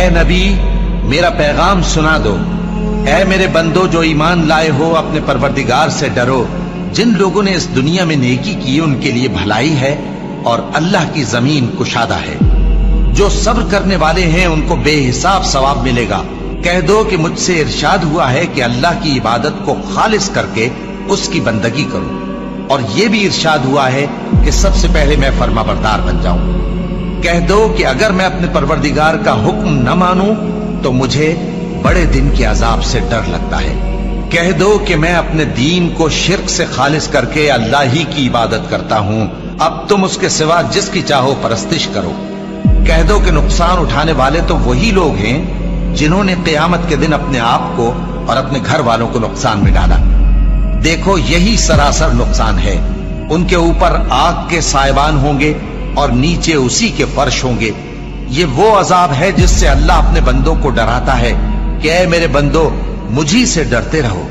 اے نبی میرا پیغام سنا دو، اے میرے بندو جو ایمان لائے ہو اپنے پروردگار سے ڈرو، جن لوگوں نے اس دنیا میں نیکی کی ان کے لیے بھلائی ہے اور اللہ کی زمین کشادہ ہے، جو صبر کرنے والے ہیں ان کو بے حساب ثواب ملے گا۔ کہہ دو کہ مجھ سے ارشاد ہوا ہے کہ اللہ کی عبادت کو خالص کر کے اس کی بندگی کرو، اور یہ بھی ارشاد ہوا ہے کہ سب سے پہلے میں فرما بردار بن جاؤں۔ کہہ دو کہ اگر میں اپنے پروردگار کا حکم نہ مانوں تو مجھے بڑے دن کے عذاب سے ڈر لگتا ہے۔ کہہ دو کہ میں اپنے دین کو شرک سے خالص کر کے اللہ ہی کی عبادت کرتا ہوں، اب تم اس کے سوا جس کی چاہو پرستش کرو۔ کہہ دو کہ نقصان اٹھانے والے تو وہی لوگ ہیں جنہوں نے قیامت کے دن اپنے آپ کو اور اپنے گھر والوں کو نقصان میں ڈالا۔ دیکھو یہی سراسر نقصان ہے، ان کے اوپر آگ کے سائبان ہوں گے اور نیچے اسی کے فرش ہوں گے۔ یہ وہ عذاب ہے جس سے اللہ اپنے بندوں کو ڈراتا ہے کہ اے میرے بندو مجھی سے ڈرتے رہو۔